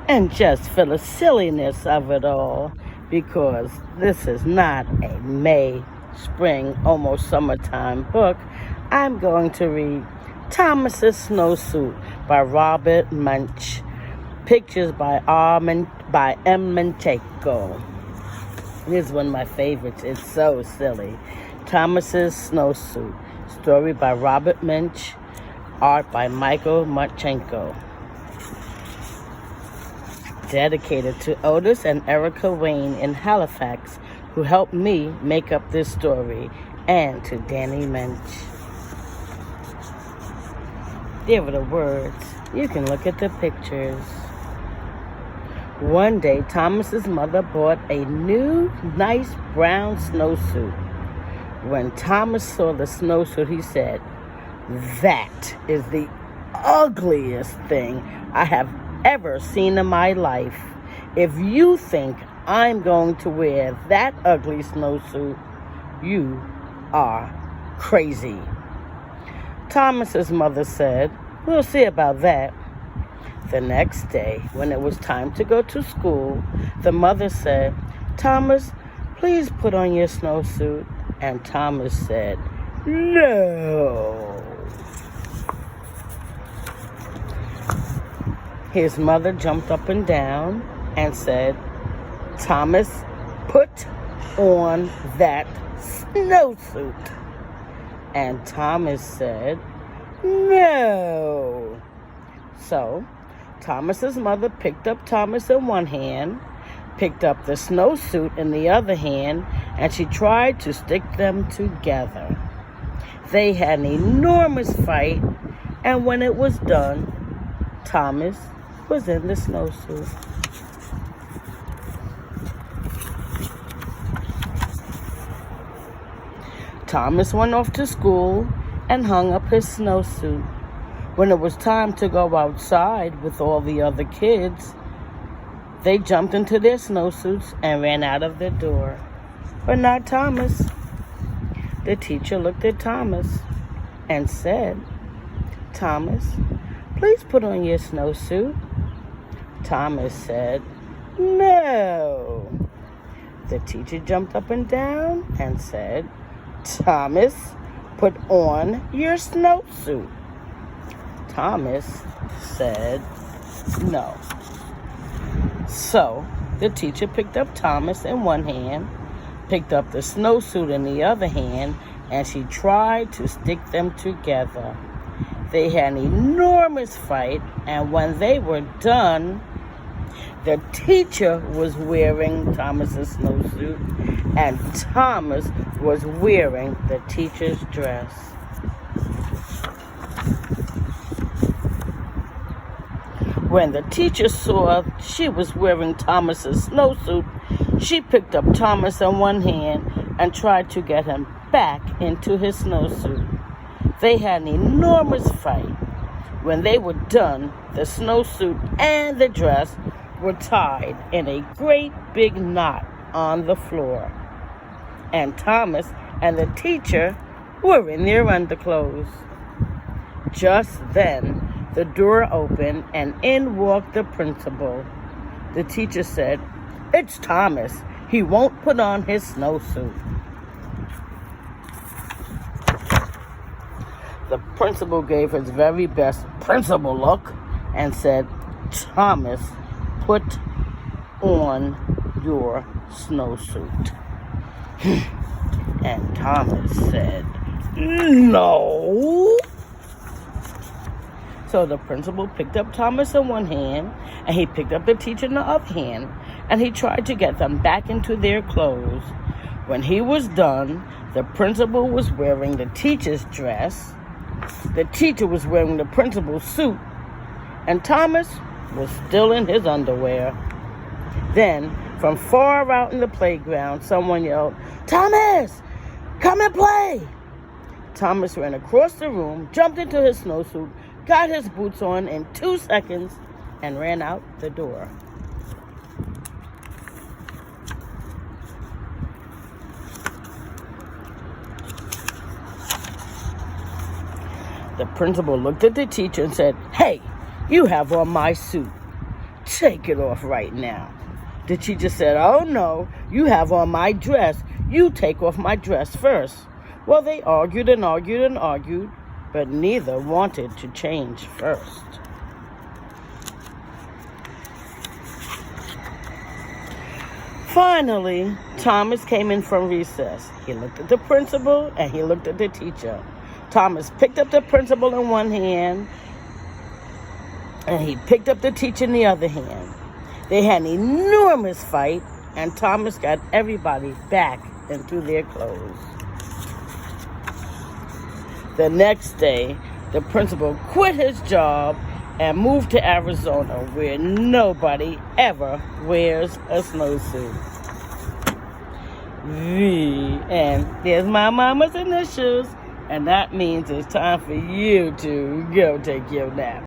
And just for the silliness of it all, because this is not a May, spring, almost summertime book, I'm going to read Thomas's Snowsuit by Robert Munsch. Pictures by M. Manchego. Here's one of my favorites. It's so silly. Thomas's Snowsuit. Story by Robert Munsch. Art by Michael Marchenko. Dedicated to Otis and Erica Wayne in Halifax, who helped me make up this story, and to Danny Munch. There were the words. You can look at the pictures. One day, Thomas's mother bought a new, nice brown snowsuit. When Thomas saw the snowsuit, he said, "That is the ugliest thing I have ever seen in my life. If you think I'm going to wear that ugly snowsuit, you are crazy." Thomas's mother said, "We'll see about that." The next day, when it was time to go to school, the mother said, "Thomas, please put on your snowsuit." And Thomas said, "No." His mother jumped up and down and said, "Thomas, put on that snowsuit." And Thomas said, "No." So, Thomas's mother picked up Thomas in one hand, picked up the snowsuit in the other hand, and she tried to stick them together. They had an enormous fight, and when it was done, Thomas was in the snowsuit. Thomas went off to school and hung up his snowsuit. When it was time to go outside with all the other kids, they jumped into their snowsuits and ran out of the door. But not Thomas. The teacher looked at Thomas and said, "Thomas, please put on your snowsuit." Thomas said, "No." The teacher jumped up and down and said, "Thomas, put on your snowsuit." Thomas said no. So the teacher picked up Thomas in one hand, picked up the snowsuit in the other hand, and she tried to stick them together. They had an enormous fight, and when they were done, the teacher was wearing Thomas's snowsuit, and Thomas was wearing the teacher's dress. When the teacher saw she was wearing Thomas's snowsuit, she picked up Thomas in one hand and tried to get him back into his snowsuit. They had an enormous fight. When they were done, the snowsuit and the dress were tied in a great big knot on the floor. And Thomas and the teacher were in their underclothes. Just then, the door opened and in walked the principal. The teacher said, "It's Thomas. He won't put on his snowsuit." The principal gave his very best principal look and said, "Thomas, put on your snowsuit." And Thomas said, "No." So the principal picked up Thomas in one hand, and he picked up the teacher in the other hand, and he tried to get them back into their clothes. When he was done, the principal was wearing the teacher's dress, the teacher was wearing the principal's suit, and Thomas was still in his underwear. Then, from far out in the playground, someone yelled, "Thomas, come and play!" Thomas ran across the room, jumped into his snowsuit, got his boots on in 2 seconds, and ran out the door. The principal looked at the teacher and said, "Hey, you have on my suit." Take it off right now. The teacher said, oh no, you have on my dress. You take off my dress first. Well, they argued and argued and argued, but neither wanted to change first. Finally, Thomas came in from recess. He looked at the principal and he looked at the teacher. Thomas picked up the principal in one hand and he picked up the teacher in the other hand. They had an enormous fight and Thomas got everybody back into their clothes. The next day, the principal quit his job and moved to Arizona, where nobody ever wears a snowsuit. And there's my mama's initials, and that means it's time for you to go take your nap.